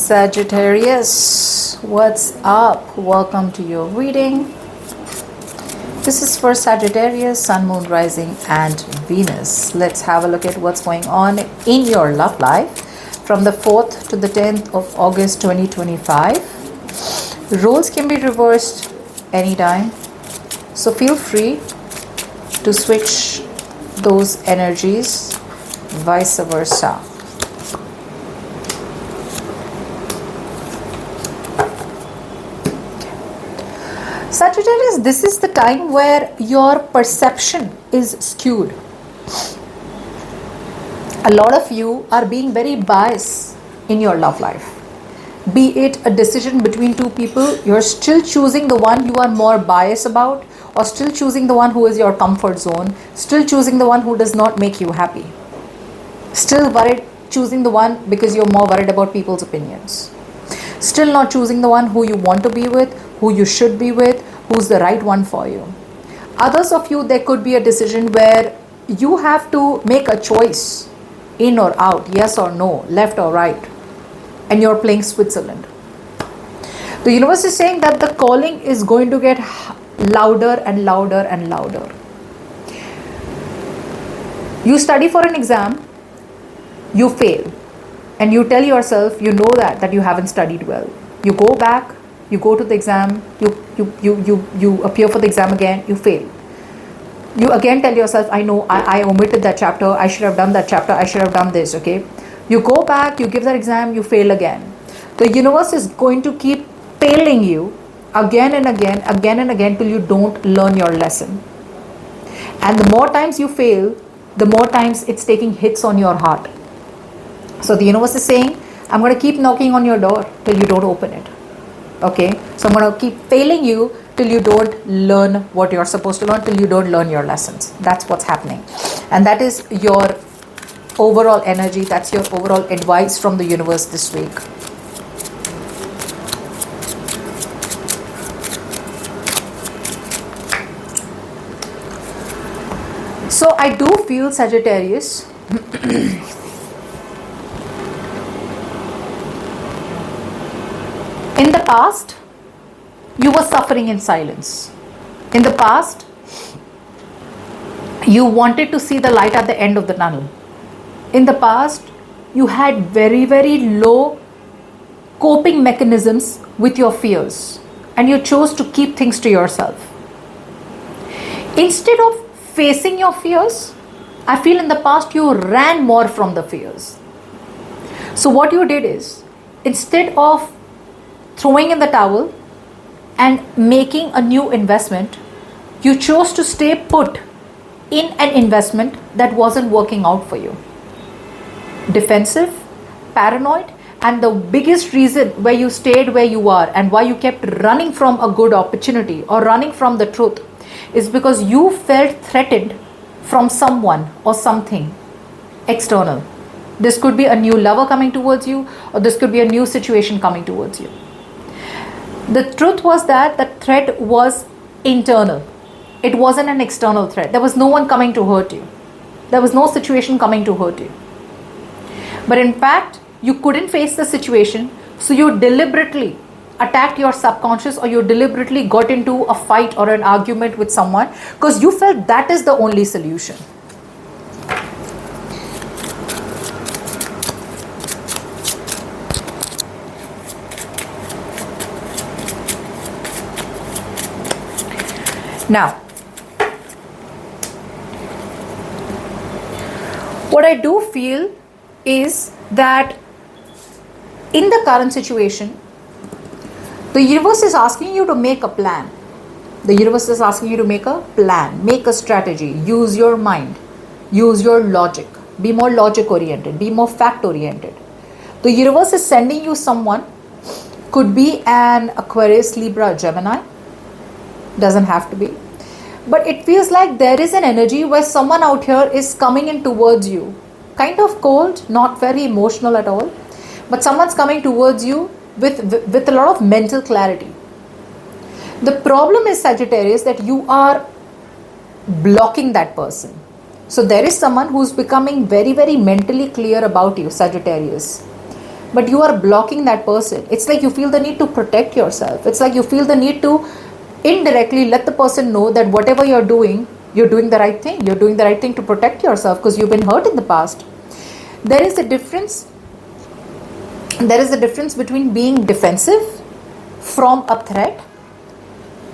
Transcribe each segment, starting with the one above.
Sagittarius, what's up? Welcome to your reading. This is for Sagittarius, Sun, Moon, Rising, and Venus. Let's have a look at what's going on in your love life from the 4th to the 10th of August 2025. Roles can be reversed anytime, so feel free to switch those energies, vice versa. Sagittarius, this is the time where your perception is skewed. A lot of you are being very biased in your love life. Be it a decision between two people, you're still choosing the one you are more biased about, or still choosing the one who is your comfort zone, still choosing the one who does not make you happy. Still choosing the one because you're more worried about people's opinions. Still not choosing the one who you want to be with, who you should be with, who's the right one for you. Others of you, there could be a decision where you have to make a choice, in or out, yes or no, left or right, and you're playing Switzerland. The universe is saying that the calling is going to get louder and louder and louder. You study for an exam, you fail, and you tell yourself, you know that you haven't studied well. You go back, you go to the exam, you appear for the exam again, you fail. You again tell yourself, I know, I omitted that chapter, I should have done that chapter, I should have done this, okay? You go back, you give that exam, you fail again. The universe is going to keep failing you again and again till you don't learn your lesson. And the more times you fail, the more times it's taking hits on your heart. So the universe is saying, I'm going to keep knocking on your door till you don't open it. Okay, so I'm going to keep failing you till you don't learn what you're supposed to learn, till you don't learn your lessons. That's what's happening. And that is your overall energy. That's your overall advice from the universe this week. So I do feel, Sagittarius, in the past, you were suffering in silence. In the past, you wanted to see the light at the end of the tunnel. In the past, you had very, very low coping mechanisms with your fears, and you chose to keep things to yourself. Instead of facing your fears, I feel in the past you ran more from the fears. So what you did is, instead of throwing in the towel and making a new investment, you chose to stay put in an investment that wasn't working out for you. Defensive, paranoid, and the biggest reason why you stayed where you are and why you kept running from a good opportunity or running from the truth is because you felt threatened from someone or something external. This could be a new lover coming towards you, or this could be a new situation coming towards you. The truth was that the threat was internal. It wasn't an external threat. There was no one coming to hurt you. There was no situation coming to hurt you. But in fact, you couldn't face the situation, so you deliberately attacked your subconscious, or you deliberately got into a fight or an argument with someone because you felt that is the only solution. Now, what I do feel is that in the current situation, the universe is asking you to make a plan. The universe is asking you to make a plan, make a strategy, use your mind, use your logic, be more logic oriented, be more fact oriented. The universe is sending you someone, could be an Aquarius, Libra, Gemini, doesn't have to be. But it feels like there is an energy where someone out here is coming in towards you. Kind of cold, not very emotional at all. But someone's coming towards you with a lot of mental clarity. The problem is, Sagittarius, that you are blocking that person. So there is someone who's becoming very, very mentally clear about you, Sagittarius. but you are blocking that person. It's like you feel the need to protect yourself. It's like you feel the need to indirectly let the person know that whatever you're doing the right thing. You're doing the right thing to protect yourself because you've been hurt in the past. There is a difference between being defensive from a threat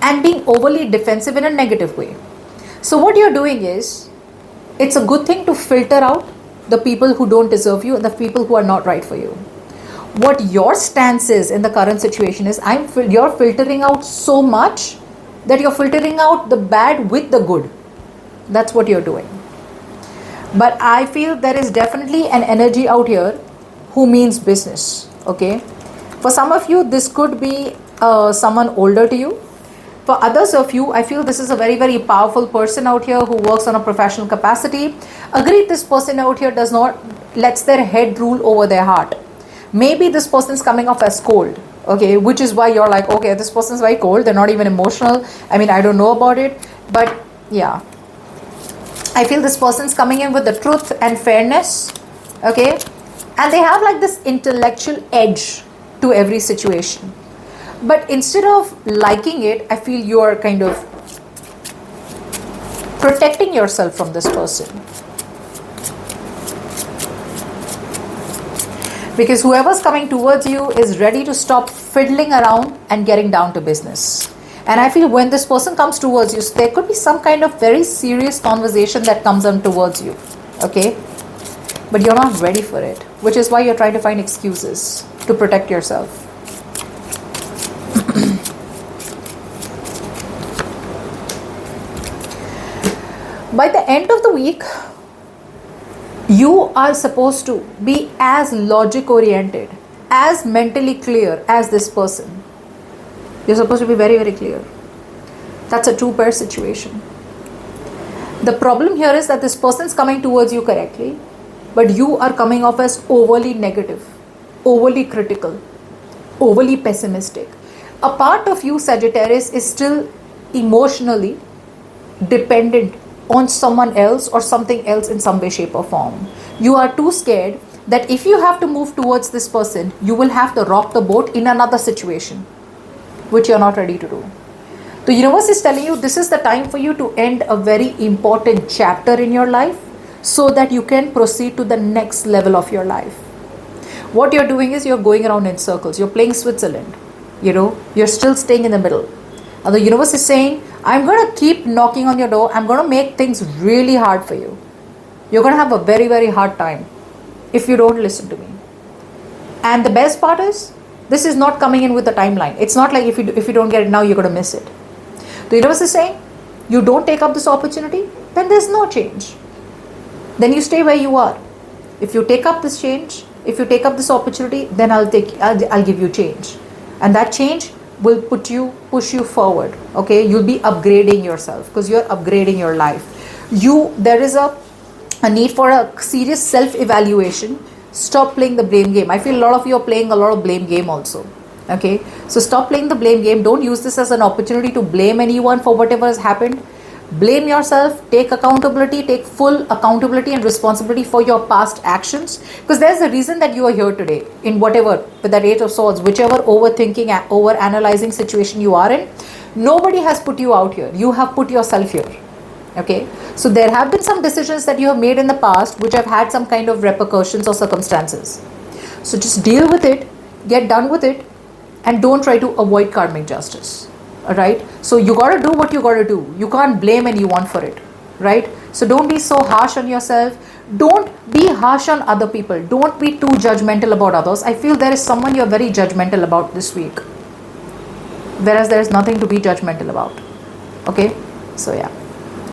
and being overly defensive in a negative way. So what you're doing is, it's a good thing to filter out the people who don't deserve you and the people who are not right for you. What your stance is in the current situation is, you're filtering out so much that you're filtering out the bad with the good. That's what you're doing. But I feel there is definitely an energy out here who means business. Okay, for some of you this could be someone older to you. For others of you, I feel this is a very, very powerful person out here who works on a professional capacity. Agreed, this person out here lets their head rule over their heart. Maybe this person's coming off as cold, okay, which is why you're like, okay, this person's very cold, they're not even emotional. I mean, I don't know about it, but yeah. I feel this person's coming in with the truth and fairness, okay, and they have like this intellectual edge to every situation. But instead of liking it, I feel you are kind of protecting yourself from this person. Because whoever's coming towards you is ready to stop fiddling around and getting down to business. And I feel when this person comes towards you, there could be some kind of very serious conversation that comes on towards you. Okay? But you're not ready for it, which is why you're trying to find excuses to protect yourself. By the end of the week, you are supposed to be as logic oriented, as mentally clear as this person. You're supposed to be very, very clear. That's a two-pair situation. The problem here is that this person's coming towards you correctly, but you are coming off as overly negative, overly critical, overly pessimistic. A part of you, Sagittarius, is still emotionally dependent on someone else or something else in some way, shape or form. You are too scared that if you have to move towards this person, you will have to rock the boat in another situation, which you're not ready to do. The universe is telling you this is the time for you to end a very important chapter in your life so that you can proceed to the next level of your life. What you're doing is you're going around in circles. You're playing Switzerland. You're still staying in the middle. And the universe is saying, I'm going to keep knocking on your door. I'm going to make things really hard for you. You're going to have a very, very hard time if you don't listen to me. And the best part is, this is not coming in with a timeline. It's not like if you don't get it now, you're going to miss it. The universe is saying, you don't take up this opportunity, then there's no change. Then you stay where you are. If you take up this change, if you take up this opportunity, then I'll give you change. And that change will push you forward. Okay, you'll be upgrading yourself because you're upgrading your life. There is a need for a serious self-evaluation. Stop playing the blame game. I feel a lot of you are playing a lot of blame game also. Okay, so stop playing the blame game. Don't use this as an opportunity to blame anyone for whatever has happened. Blame yourself, take accountability, take full accountability and responsibility for your past actions, because there's a reason that you are here today in whatever, with that Eight of Swords, whichever overthinking, over analyzing situation you are in. Nobody has put you out here. You have put yourself here. Okay, so there have been some decisions that you have made in the past which have had some kind of repercussions or circumstances. So just deal with it, get done with it, and don't try to avoid karmic justice. Alright, so you got to do what you got to do. You can't blame anyone for it, right? So don't be so harsh on yourself. Don't be harsh on other people. Don't be too judgmental about others. I feel there is someone you're very judgmental about this week, whereas there is nothing to be judgmental about. Okay, so yeah.